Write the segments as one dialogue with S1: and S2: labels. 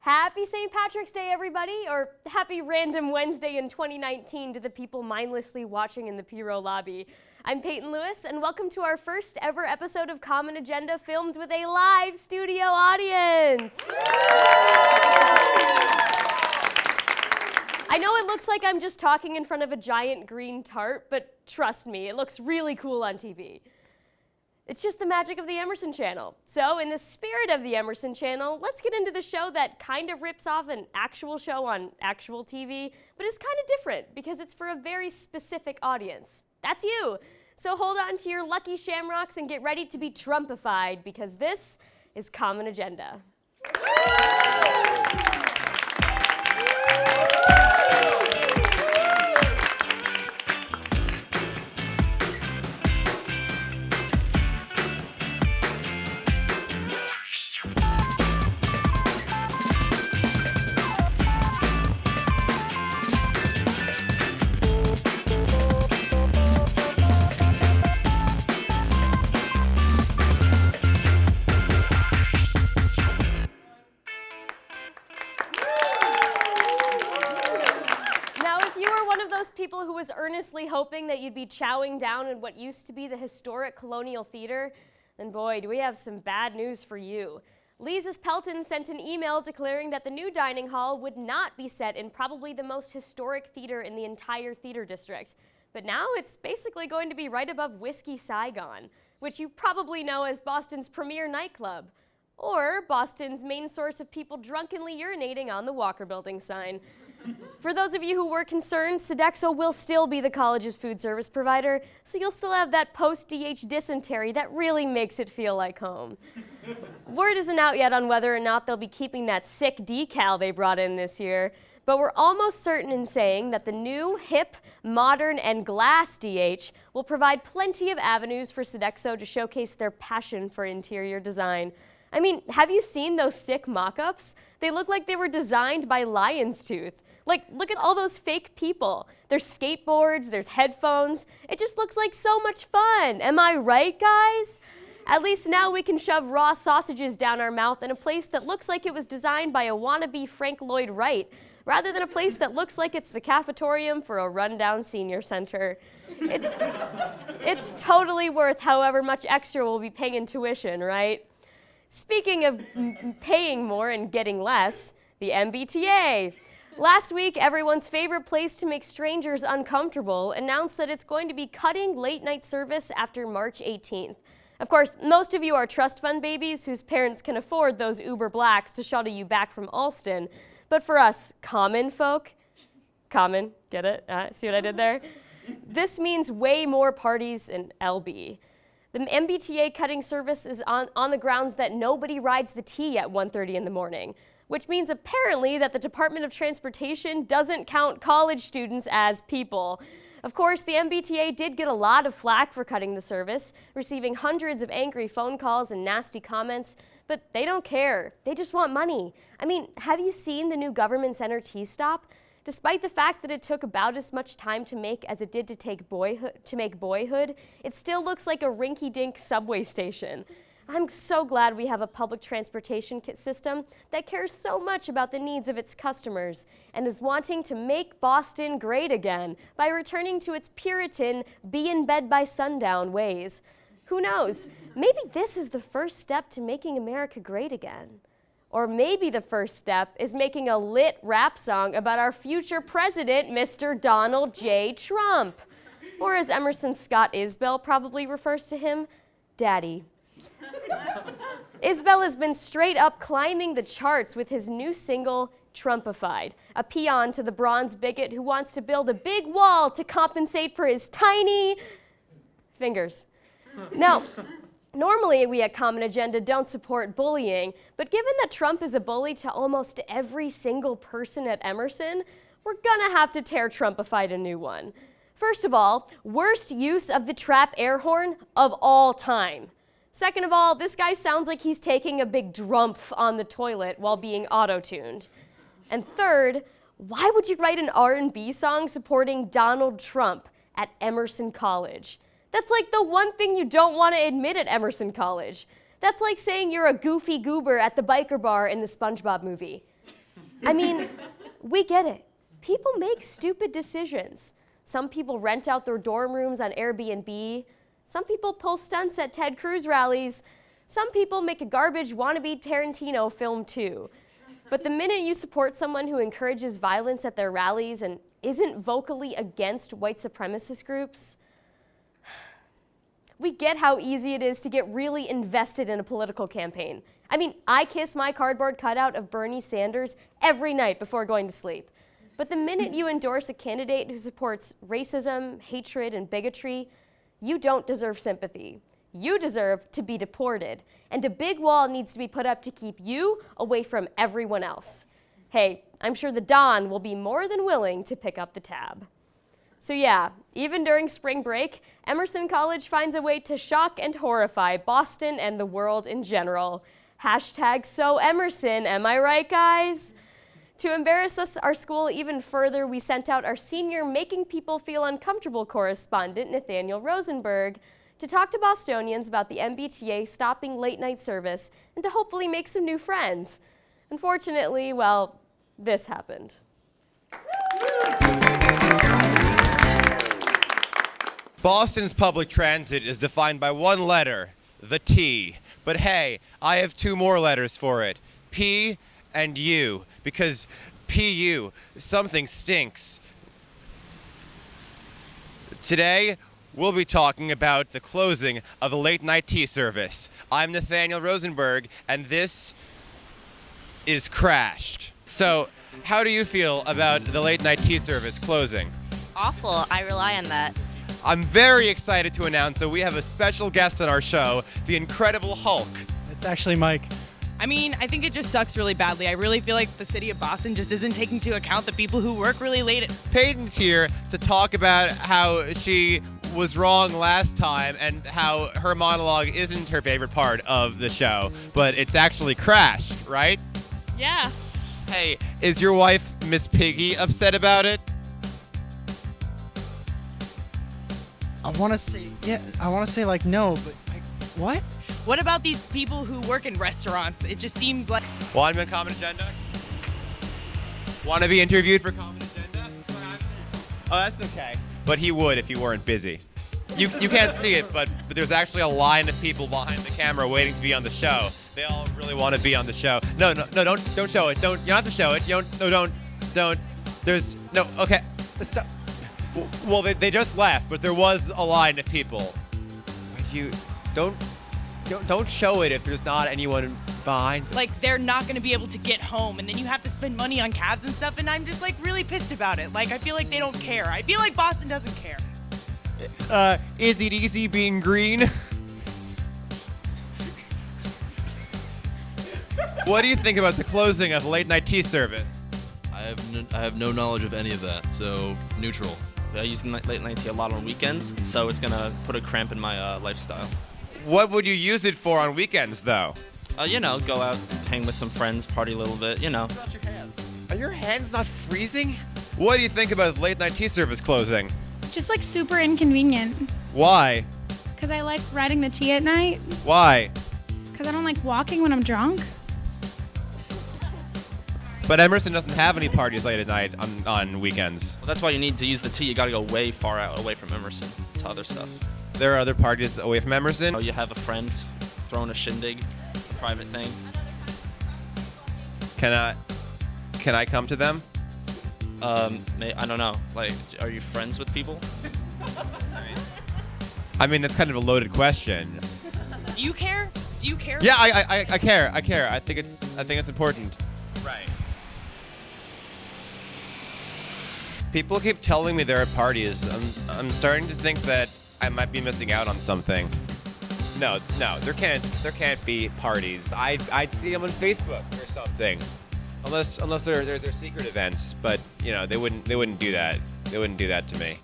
S1: Happy St. Patrick's Day, everybody, or happy random Wednesday in 2019 to the people mindlessly watching in the P-Row lobby. I'm Peyton Lewis, and welcome to our first ever episode of Common Agenda filmed with a live studio audience. I know it looks like I'm just talking in front of a giant green tarp, but trust me, it looks really cool on TV. It's just the magic of the Emerson Channel. So in the spirit of the Emerson Channel, let's get into the show that kind of rips off an actual show on actual TV, but is kind of different because it's for a very specific audience. That's you. So hold on to your lucky shamrocks and get ready to be Trumpified because this is Common Agenda. People who was earnestly hoping that you'd be chowing down in what used to be the historic Colonial Theater, then boy, do we have some bad news for you. Lisa's Pelton sent an email declaring that the new dining hall would not be set in probably the most historic theater in the entire theater district. But now it's basically going to be right above Whiskey Saigon, which you probably know as Boston's premier nightclub, or Boston's main source of people drunkenly urinating on the Walker Building sign. For those of you who were concerned, Sodexo will still be the college's food service provider, so you'll still have that post-DH dysentery that really makes it feel like home. Word isn't out yet on whether or not they'll be keeping that sick decal they brought in this year, but we're almost certain in saying that the new, hip, modern, and glass DH will provide plenty of avenues for Sodexo to showcase their passion for interior design. I mean, have you seen those sick mock-ups? They look like they were designed by Lion's Tooth. Like, look at all those fake people. There's skateboards, there's headphones. It just looks like so much fun. Am I right, guys? At least now we can shove raw sausages down our mouth in a place that looks like it was designed by a wannabe Frank Lloyd Wright, rather than a place that looks like it's the cafetorium for a rundown senior center. It's totally worth however much extra we'll be paying in tuition, right? Speaking of paying more and getting less, the MBTA. Last week, everyone's favorite place to make strangers uncomfortable announced that it's going to be cutting late-night service after March 18th. Of course, most of you are trust fund babies whose parents can afford those Uber Blacks to shuttle you back from Alston. But for us common folk, common, get it? See what I did there? This means way more parties in LB. The MBTA cutting service is on the grounds that nobody rides the T at 1:30 in the morning, which means apparently that the Department of Transportation doesn't count college students as people. Of course, the MBTA did get a lot of flack for cutting the service, receiving hundreds of angry phone calls and nasty comments, but they don't care. They just want money. I mean, have you seen the new Government Center T-stop? Despite the fact that it took about as much time to make as it did to make Boyhood, it still looks like a rinky-dink subway station. I'm so glad we have a public transportation system that cares so much about the needs of its customers and is wanting to make Boston great again by returning to its Puritan, be in bed by sundown ways. Who knows? Maybe this is the first step to making America great again. Or maybe the first step is making a lit rap song about our future president, Mr. Donald J. Trump. Or as Emerson Scott Isbell probably refers to him, Daddy. Isbell has been straight up climbing the charts with his new single, Trumpified, a paean to the bronze bigot who wants to build a big wall to compensate for his tiny fingers. Now, normally we at Common Agenda don't support bullying, but given that Trump is a bully to almost every single person at Emerson, we're gonna have to tear Trumpified a new one. First of all, worst use of the trap air horn of all time. Second of all, this guy sounds like he's taking a big drumpf on the toilet while being auto-tuned. And third, why would you write an R&B song supporting Donald Trump at Emerson College? That's like the one thing you don't want to admit at Emerson College. That's like saying you're a goofy goober at the biker bar in the SpongeBob movie. I mean, we get it. People make stupid decisions. Some people rent out their dorm rooms on Airbnb. Some people pull stunts at Ted Cruz rallies. Some people make a garbage wannabe Tarantino film too. But the minute you support someone who encourages violence at their rallies and isn't vocally against white supremacist groups, we get how easy it is to get really invested in a political campaign. I mean, I kiss my cardboard cutout of Bernie Sanders every night before going to sleep. But the minute you endorse a candidate who supports racism, hatred, and bigotry, you don't deserve sympathy. You deserve to be deported. And a big wall needs to be put up to keep you away from everyone else. Hey, I'm sure the Don will be more than willing to pick up the tab. So yeah, even during spring break, Emerson College finds a way to shock and horrify Boston and the world in general. Hashtag so Emerson, am I right, guys? To embarrass our school even further, we sent out our senior Making People Feel Uncomfortable correspondent, Nathaniel Rosenberg, to talk to Bostonians about the MBTA stopping late-night service and to hopefully make some new friends. Unfortunately, well, this happened.
S2: Boston's public transit is defined by one letter, the T. But hey, I have two more letters for it, P and U, because PU, something stinks. Today, we'll be talking about the closing of the late-night tea service. I'm Nathaniel Rosenberg, and this is Crashed. So, how do you feel about the late-night tea service closing?
S3: Awful. I rely on that.
S2: I'm very excited to announce that we have a special guest on our show, the Incredible Hulk.
S4: It's actually Mike.
S5: I mean, I think it just sucks really badly. I really feel like the city of Boston just isn't taking into account the people who work really late.
S2: Peyton's here to talk about how she was wrong last time and how her monologue isn't her favorite part of the show, but it's actually Crashed, right?
S5: Yeah.
S2: Hey, is your wife, Miss Piggy, upset about it?
S4: I want to say like no, but like, what?
S5: What about these people who work in restaurants? It just seems like...
S2: Want to be on Common Agenda? Want to be interviewed for Common Agenda? Oh, that's okay. But he would if he weren't busy. You can't see it, but there's actually a line of people behind the camera waiting to be on the show. They all really want to be on the show. No, don't show it. You don't have to show it. Don't. There's no. Okay, stop. Well, they just left, but there was a line of people. Don't show it if there's not anyone behind.
S5: Like, they're not going to be able to get home, and then you have to spend money on cabs and stuff, and I'm just, like, really pissed about it. Like, I feel like they don't care. I feel like Boston doesn't care.
S2: Is it easy being green? What do you think about the closing of late night tea service?
S6: I have no knowledge of any of that, so neutral. I use late night tea a lot on weekends, so it's gonna put a cramp in my lifestyle.
S2: What would you use it for on weekends, though?
S6: Go out, hang with some friends, party a little bit,
S4: Wash your hands.
S2: Are your hands not freezing? What do you think about late night tea service closing?
S7: Just like super inconvenient.
S2: Why?
S7: Because I like riding the tea at night.
S2: Why?
S7: Because I don't like walking when I'm drunk.
S2: But Emerson doesn't have any parties late at night on weekends.
S6: Well, that's why you need to use the tea. You gotta go way far out, away from Emerson to other stuff.
S2: There are other parties away from Emerson?
S6: You have a friend throwing a shindig, a private thing.
S2: Can I come to them?
S6: I don't know. Like, are you friends with people?
S2: I mean, that's kind of a loaded question.
S5: Do you care?
S2: Yeah, I care. I think it's important. Right. People keep telling me they're at parties. I'm starting to think that I might be missing out on something. No, there can't be parties. I'd see them on Facebook or something, unless they're secret events. But they wouldn't do that. They wouldn't do that to me.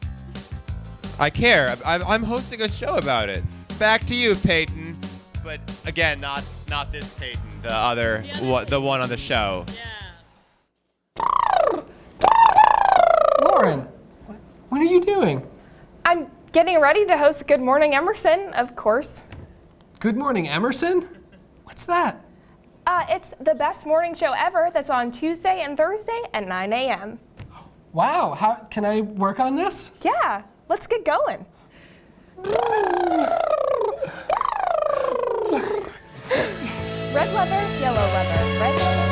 S2: I care. I'm hosting a show about it. Back to you, Peyton. But again, not this Peyton. The one on the show.
S5: Yeah.
S8: Lauren, what are you doing?
S9: I'm getting ready to host Good Morning Emerson, of course.
S8: Good morning, Emerson? What's that?
S9: It's the best morning show ever that's on Tuesday and Thursday at 9 a.m.
S8: Wow, how can I work on this?
S9: Yeah, let's get going. Red leather, yellow leather, red leather.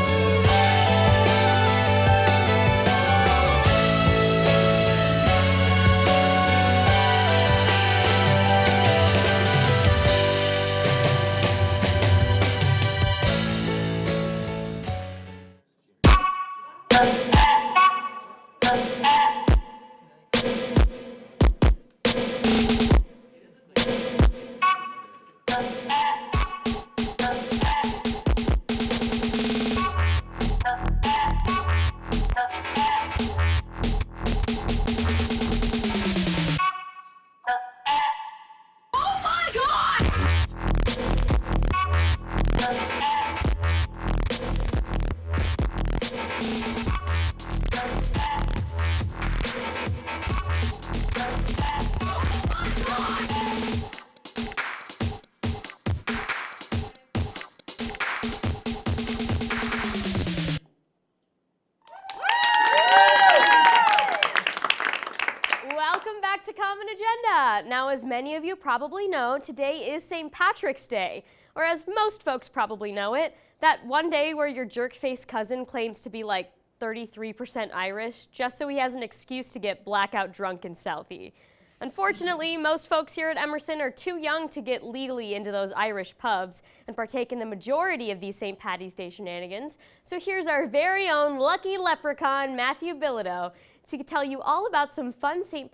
S1: Welcome back to Common Agenda. Now, as many of you probably know, today is St. Patrick's Day, or as most folks probably know it, that one day where your jerk-faced cousin claims to be like 33% Irish just so he has an excuse to get blackout drunk in Southie. Unfortunately, most folks here at Emerson are too young to get legally into those Irish pubs and partake in the majority of these St. Patties Day shenanigans. So here's our very own lucky leprechaun, Matthew Bilodeau, to tell you all about some fun St.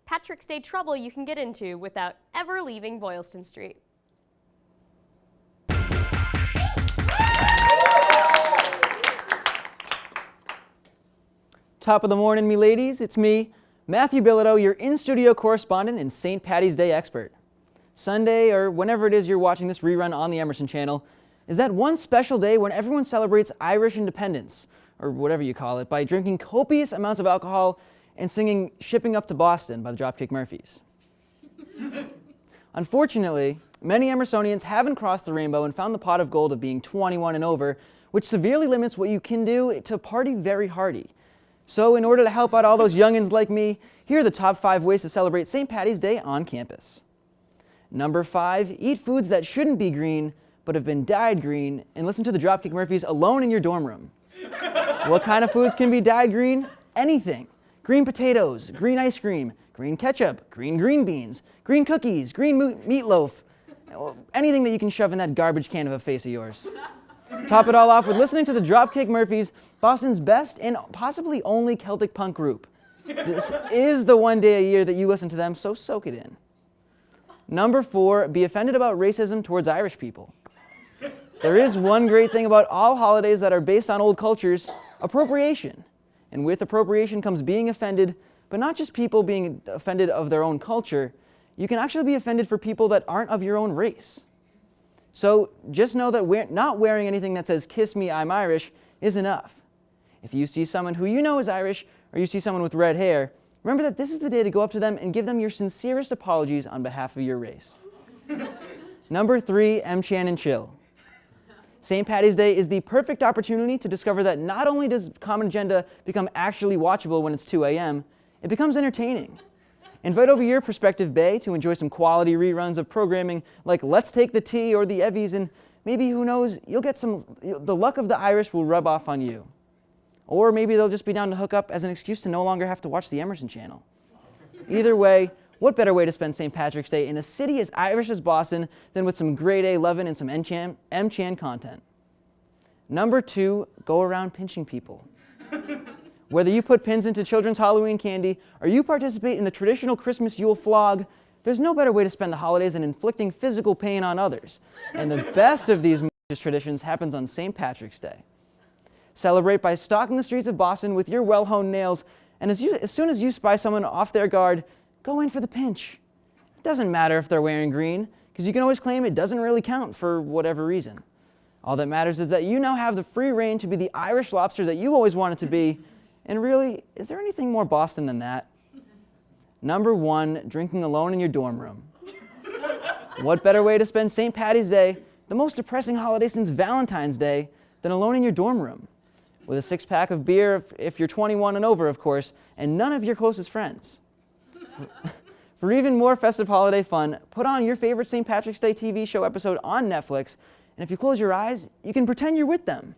S1: Patrick's Day trouble you can get into without ever leaving Boylston Street.
S10: Top of the morning, me ladies. It's me, Matthew Bilodeau, your in-studio correspondent and St. Patties Day expert. Sunday, or whenever it is you're watching this rerun on the Emerson channel, is that one special day when everyone celebrates Irish independence, or whatever you call it, by drinking copious amounts of alcohol and singing Shipping Up to Boston by the Dropkick Murphys. Unfortunately, many Emersonians haven't crossed the rainbow and found the pot of gold of being 21 and over, which severely limits what you can do to party very hardy. So in order to help out all those youngins like me, here are the top 5 ways to celebrate St. Patty's Day on campus. Number 5, eat foods that shouldn't be green, but have been dyed green, and listen to the Dropkick Murphys alone in your dorm room. What kind of foods can be dyed green? Anything. Green potatoes, green ice cream, green ketchup, green beans, green cookies, green meatloaf, anything that you can shove in that garbage can of a face of yours. Top it all off with listening to the Dropkick Murphys, Boston's best and possibly only Celtic punk group. This is the one day a year that you listen to them, so soak it in. Number 4, be offended about racism towards Irish people. There is one great thing about all holidays that are based on old cultures, appropriation. And with appropriation comes being offended, but not just people being offended of their own culture. You can actually be offended for people that aren't of your own race. So just know that not wearing anything that says, "Kiss me, I'm Irish," is enough. If you see someone who you know is Irish, or you see someone with red hair, remember that this is the day to go up to them and give them your sincerest apologies on behalf of your race. Number 3, M-Chan and chill. St. Patty's Day is the perfect opportunity to discover that not only does Common Agenda become actually watchable when it's 2 a.m., it becomes entertaining. Invite over your prospective bae to enjoy some quality reruns of programming like Let's Take the Tea or the Evvies, and maybe, who knows, the luck of the Irish will rub off on you. Or maybe they'll just be down to hook up as an excuse to no longer have to watch the Emerson channel. Either way, what better way to spend St. Patrick's Day in a city as Irish as Boston than with some grade A lovin' and some M-Chan content? Number 2, go around pinching people. Whether you put pins into children's Halloween candy or you participate in the traditional Christmas Yule flog, there's no better way to spend the holidays than inflicting physical pain on others. And the best of these traditions happens on St. Patrick's Day. Celebrate by stalking the streets of Boston with your well-honed nails, and as soon as you spy someone off their guard, go in for the pinch. It doesn't matter if they're wearing green, because you can always claim it doesn't really count for whatever reason. All that matters is that you now have the free reign to be the Irish lobster that you always wanted to be, and really, is there anything more Boston than that? Number 1, drinking alone in your dorm room. What better way to spend St. Patty's Day the most depressing holiday since Valentine's Day, than alone in your dorm room, with a six-pack of beer if you're 21 and over, of course, and none of your closest friends. For even more festive holiday fun, put on your favorite St. Patrick's Day TV show episode on Netflix, and if you close your eyes, you can pretend you're with them.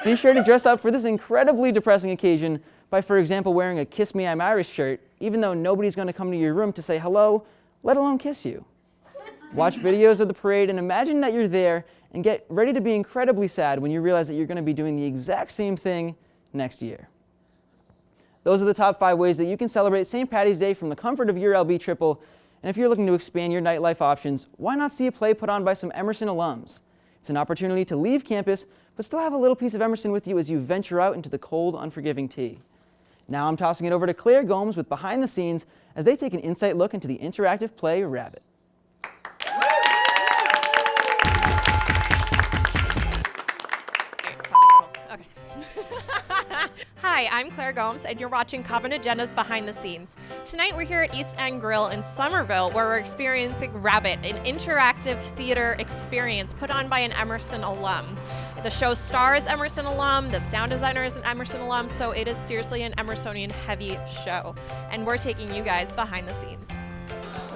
S10: Be sure to dress up for this incredibly depressing occasion by, for example, wearing a Kiss Me I'm Irish shirt, even though nobody's going to come to your room to say hello, let alone kiss you. Watch videos of the parade and imagine that you're there, and get ready to be incredibly sad when you realize that you're going to be doing the exact same thing next year. Those are the top 5 ways that you can celebrate St. Patty's Day from the comfort of your LB triple. And if you're looking to expand your nightlife options, why not see a play put on by some Emerson alums? It's an opportunity to leave campus, but still have a little piece of Emerson with you as you venture out into the cold, unforgiving tea. Now I'm tossing it over to Claire Gomes with Behind the Scenes as they take an insight look into the interactive play Rabbit.
S9: Hi, I'm Claire Gomes, and you're watching Common Agenda's Behind the Scenes. Tonight we're here at East End Grill in Somerville, where we're experiencing Rabbit, an interactive theater experience put on by an Emerson alum. The show stars Emerson alum, the sound designer is an Emerson alum, so it is seriously an Emersonian heavy show. And we're taking you guys behind the scenes.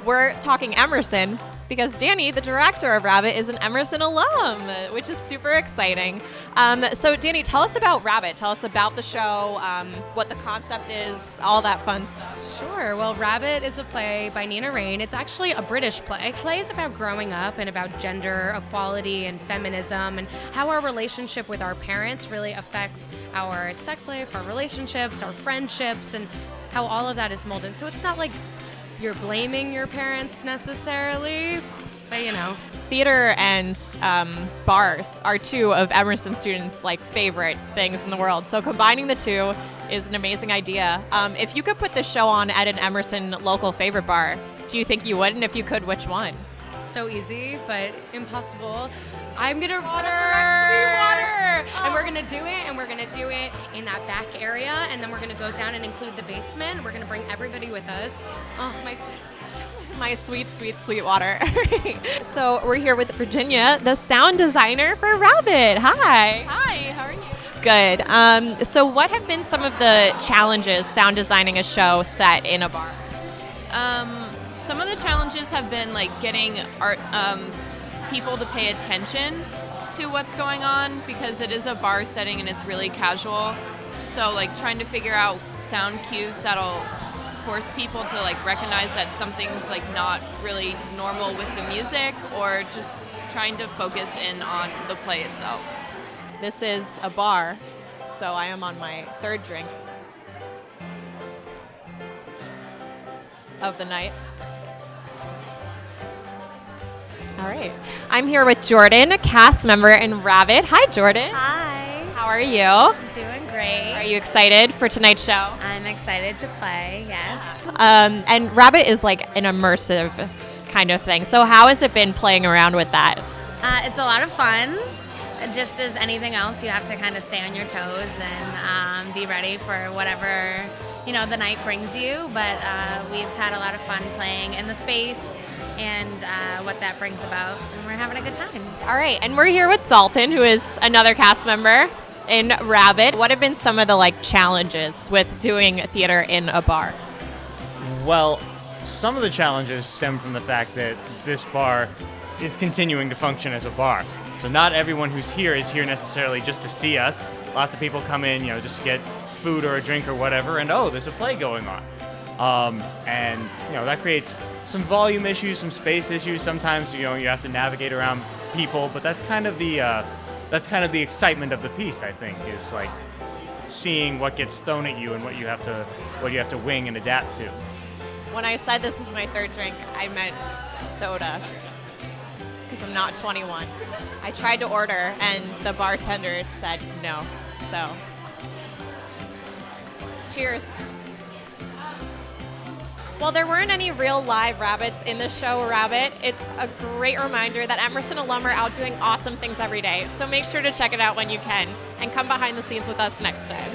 S9: We're talking Emerson because Danny, the director of Rabbit, is an Emerson alum, which is super exciting. So Danny, tell us about Rabbit. Tell us about the show, what the concept is, all that fun stuff.
S11: Sure. Well, Rabbit is a play by Nina Raine. It's actually a British play. The play is about growing up and about gender equality and feminism and how our relationship with our parents really affects our sex life, our relationships, our friendships, and how all of that is molded. So it's not like you're blaming your parents necessarily, but you know.
S9: Theater and bars are two of Emerson students' favorite things in the world. So combining the two is an amazing idea. If you could put this show on at an Emerson local favorite bar, do you think you would? And if you could, which one?
S11: So easy, but impossible. I'm gonna
S9: Sweet water.
S11: And we're gonna do it, and we're gonna do it in that back area, and then we're gonna go down and include the basement. We're gonna bring everybody with us. Oh, my sweet,
S9: My sweet water. So we're here with Virginia, the sound designer for Rabbit. Hi.
S12: Hi, how are you?
S9: Good. So what have been some of the challenges sound designing a show set in a bar?
S12: Some of the challenges have been getting art people to pay attention to what's going on because it is a bar setting and it's really casual. So trying to figure out sound cues that'll force people to recognize that something's not really normal with the music, or just trying to focus in on the play itself.
S9: This is a bar, so I am on my third drink of the night. All right. I'm here with Jordan, a cast member in Rabbit. Hi, Jordan.
S13: Hi.
S9: How are you?
S13: I'm doing great.
S9: Are you excited for tonight's show?
S13: I'm excited to play, yes.
S9: And Rabbit is an immersive kind of thing. So how has it been playing around with that?
S13: It's a lot of fun. Just as anything else, you have to kind of stay on your toes and be ready for whatever the night brings you. But we've had a lot of fun playing in the space and what that brings about, and we're having a good time.
S9: All right, and we're here with Dalton, who is another cast member in Rabbit. What have been some of the challenges with doing theater in a bar?
S14: Well, some of the challenges stem from the fact that this bar is continuing to function as a bar. So not everyone who's here is here necessarily just to see us. Lots of people come in, just to get food or a drink or whatever, and there's a play going on. And that creates some volume issues, some space issues. Sometimes you have to navigate around people, but that's kind of the excitement of the piece. I think is seeing what gets thrown at you and what you have to wing and adapt to.
S9: When I said this is my third drink, I meant soda because I'm not 21. I tried to order and the bartender said no. So, cheers. While there weren't any real live rabbits in the show Rabbit, it's a great reminder that Emerson alum are out doing awesome things every day. So make sure to check it out when you can and come behind the scenes with us next time.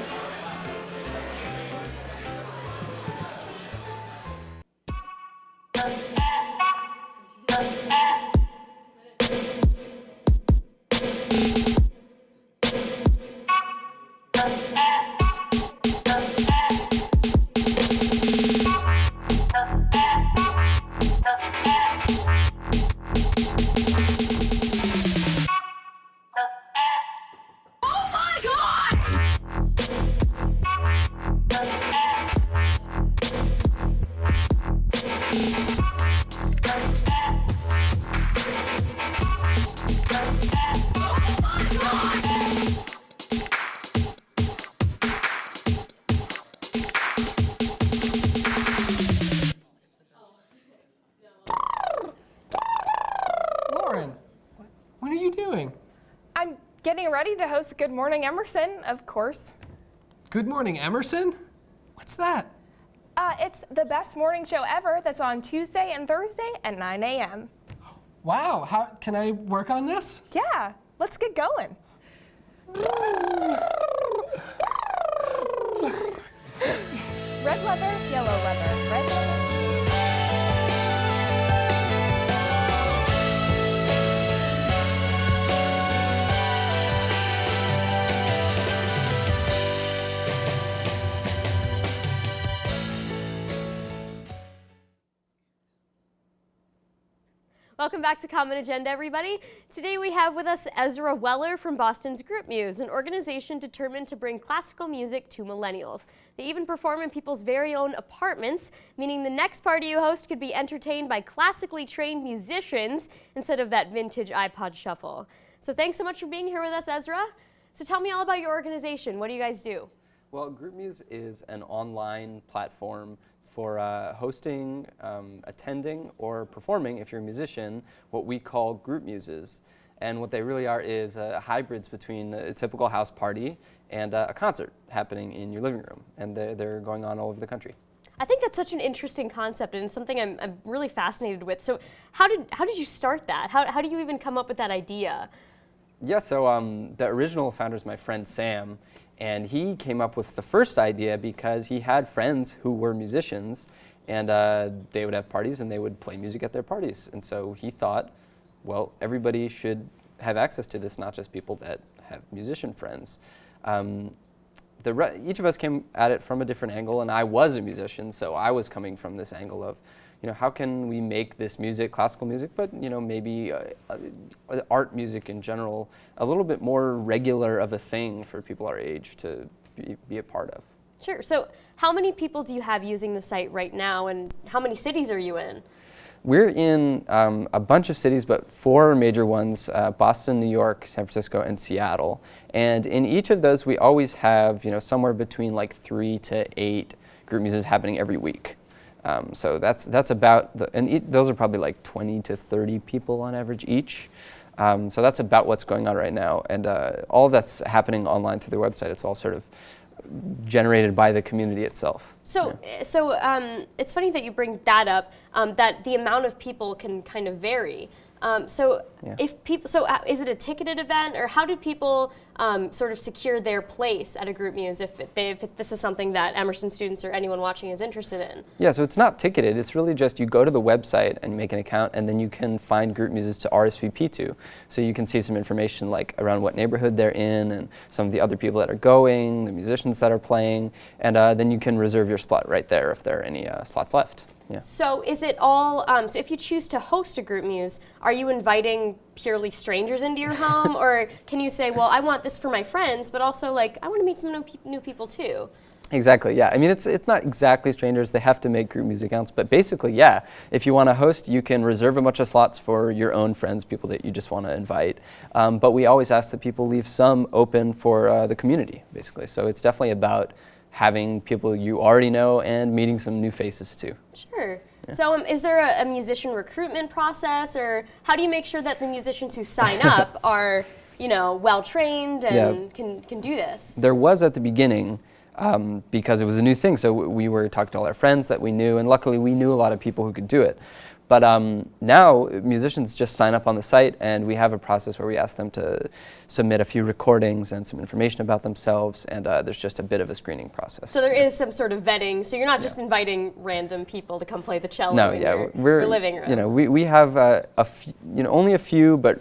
S15: to host Good Morning Emerson, of course.
S8: Good morning, Emerson? What's that?
S15: It's the best morning show ever that's on Tuesday and Thursday at 9 a.m.
S8: Wow, how can I work on this?
S15: Yeah, let's get going. Red leather, yellow leather, red leather.
S1: Welcome back to Common Agenda, everybody. Today we have with us Ezra Weller from Boston's Group Muse, an organization determined to bring classical music to millennials. They even perform in people's very own apartments, meaning the next party you host could be entertained by classically trained musicians instead of that vintage iPod shuffle. So thanks so much for being here with us, Ezra. So tell me all about your organization. What do you guys do?
S16: Well, Group Muse is an online platform for hosting, attending, or performing, if you're a musician, what we call group muses. And what they really are is hybrids between a typical house party and a concert happening in your living room. And they're going on all over the country.
S1: I think that's such an interesting concept and something I'm really fascinated with. So how did you start that? How do you even come up with that idea?
S16: Yeah, so the original founder is my friend Sam. And he came up with the first idea because he had friends who were musicians, and they would have parties and they would play music at their parties. And so he thought, well, everybody should have access to this, not just people that have musician friends. Each of us came at it from a different angle, and I was a musician, so I was coming from this angle of, how can we make this music, classical music, but maybe art music in general, a little bit more regular of a thing for people our age to be a part of.
S1: Sure. So how many people do you have using the site right now, and how many cities are you in?
S16: We're in a bunch of cities, but 4 major ones, Boston, New York, San Francisco, and Seattle. And in each of those, we always have somewhere between like 3 to 8 group muses happening every week. So that's about, those are probably like 20 to 30 people on average each. So that's about what's going on right now. And all of that's happening online through their website. It's all sort of generated by the community itself.
S1: So, it's funny that you bring that up, that the amount of people can kind of vary. If people, is it a ticketed event, or how do people sort of secure their place at a group muse if this is something that Emerson students or anyone watching is interested in?
S16: Yeah, so it's not ticketed. It's really just you go to the website and make an account, and then you can find group muses to RSVP to. So you can see some information like around what neighborhood they're in and some of the other people that are going, the musicians that are playing, and then you can reserve your slot right there if there are any slots left. Yeah.
S1: So is it all, so if you choose to host a group muse, are you inviting purely strangers into your home? Or can you say, well, I want this for my friends, but also like, I want to meet some new people too?
S16: Exactly, yeah. I mean, it's not exactly strangers. They have to make group music accounts. But basically, yeah, if you want to host, you can reserve a bunch of slots for your own friends, people that you just want to invite. But we always ask that people leave some open for the community, basically. So it's definitely about having people you already know and meeting some new faces too.
S1: Sure. Yeah. So is there a musician recruitment process, or how do you make sure that the musicians who sign up are, well trained and can do this?
S16: There was at the beginning, because it was a new thing, so we were talking to all our friends that we knew, and luckily we knew a lot of people who could do it. But now musicians just sign up on the site, and we have a process where we ask them to submit a few recordings and some information about themselves, and there's just a bit of a screening process.
S1: So there is some sort of vetting. So you're not just inviting random people to come play the cello in
S16: we're
S1: your living room.
S16: We have only a few, but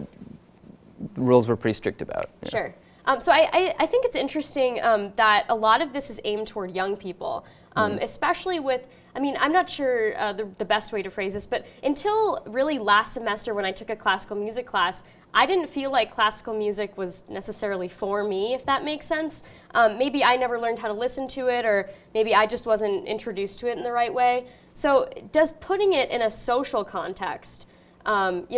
S16: the rules we're pretty strict about.
S1: Sure. So I think it's interesting that a lot of this is aimed toward young people, especially with, I'm not sure the best way to phrase this, but until really last semester when I took a classical music class, I didn't feel like classical music was necessarily for me, if that makes sense. Maybe I never learned how to listen to it, or maybe I just wasn't introduced to it in the right way. So does putting it in a social context, let's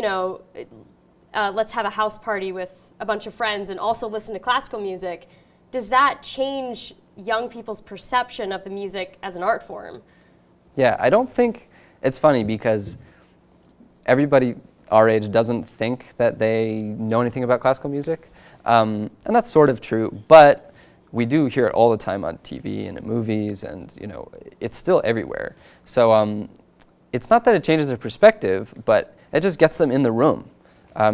S1: have a house party with a bunch of friends and also listen to classical music, does that change young people's perception of the music as an art form?
S16: Yeah, I don't think, it's funny because everybody our age doesn't think that they know anything about classical music. And that's sort of true, but we do hear it all the time on TV and in movies, and it's still everywhere. So it's not that it changes their perspective, but it just gets them in the room.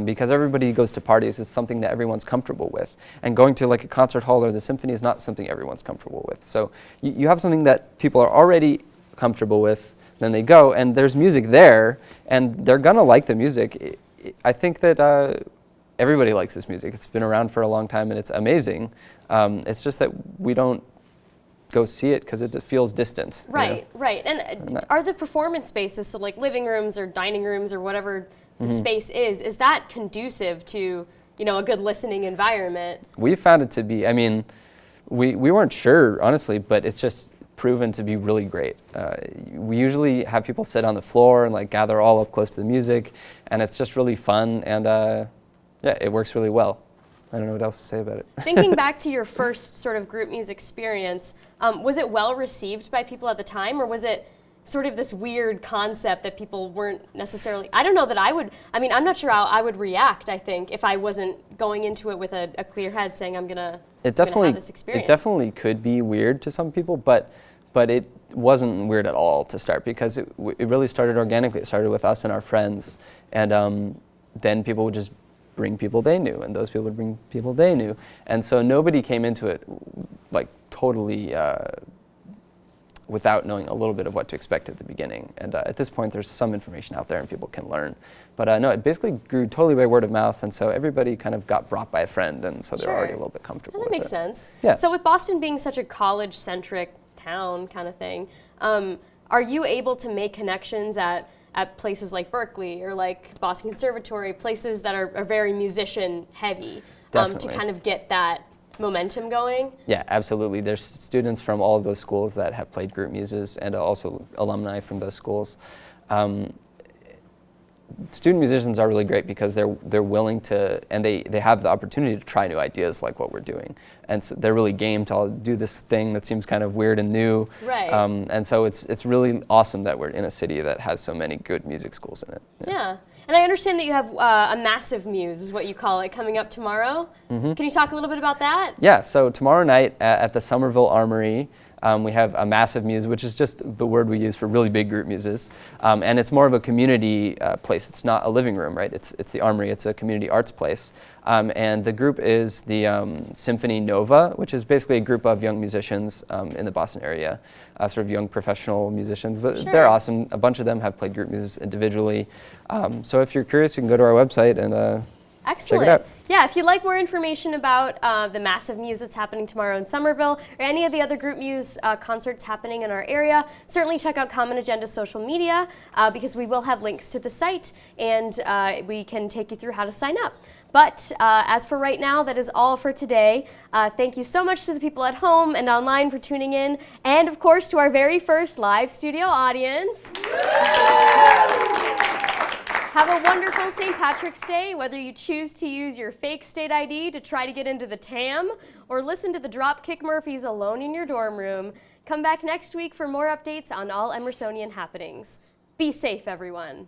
S16: Because everybody goes to parties, it's something that everyone's comfortable with. And going to like a concert hall or the symphony is not something everyone's comfortable with. So you have something that people are already comfortable with, then they go, and there's music there, and they're gonna like the music. I think that everybody likes this music. It's been around for a long time, and it's amazing. It's just that we don't go see it because it feels distant.
S1: Right, right. And are the performance spaces, so like living rooms or dining rooms or whatever the space is that conducive to, a good listening environment?
S16: We found it to be. I mean, we weren't sure, honestly, but it's just proven to be really great. We usually have people sit on the floor and like gather all up close to the music, and it's just really fun, and yeah, it works really well. I don't know what else to say about it.
S1: Thinking back to your first sort of group music experience, was it well received by people at the time, or was it sort of this weird concept that people weren't necessarily, I don't know that I would, I'm not sure how I would react, I think, if I wasn't going into it with a clear head saying I'm gonna have this experience.
S16: It definitely could be weird to some people, but it wasn't weird at all to start, because it really started organically. It started with us and our friends, and then people would just bring people they knew, and those people would bring people they knew. And so nobody came into it like totally without knowing a little bit of what to expect at the beginning. And at this point, there's some information out there and people can learn. But no, it basically grew totally by word of mouth, and so everybody kind of got brought by a friend, and so they're already a little bit comfortable with it.
S1: That makes sense.
S16: Yeah.
S1: So with Boston being such a college-centric town kind of thing, are you able to make connections at places like Berkeley or like Boston Conservatory, places that are very musician-heavy, to kind of get that momentum going?
S16: Yeah, absolutely. There's students from all of those schools that have played group muses, and also alumni from those schools. Student musicians are really great because they're willing to, and they have the opportunity to try new ideas like what we're doing. And so they're really game to do this thing that seems kind of weird and new.
S1: Right.
S16: And so it's really awesome that we're in a city that has so many good music schools in it.
S1: Yeah. And I understand that you have a massive muse, is what you call it, coming up tomorrow. Can you talk a little bit about that?
S16: Yeah, so tomorrow night at the Somerville Armory, we have a massive muse, which is just the word we use for really big group muses. And it's more of a community place. It's not a living room, right? It's the Armory. It's a community arts place. And the group is the Symphony Nova, which is basically a group of young musicians in the Boston area, sort of young professional musicians. But they're awesome. A bunch of them have played group muses individually. So if you're curious, you can go to our website and
S1: Excellent.
S16: check it out.
S1: Yeah, if you'd like more information about the massive muse that's happening tomorrow in Somerville, or any of the other group muse concerts happening in our area, certainly check out Common Agenda social media, because we will have links to the site, and we can take you through how to sign up. But as for right now, that is all for today. Thank you so much to the people at home and online for tuning in, and of course to our very first live studio audience. Have a wonderful St. Patrick's Day, whether you choose to use your fake state ID to try to get into the TAM, or listen to the Dropkick Murphys alone in your dorm room. Come back next week for more updates on all Emersonian happenings. Be safe, everyone.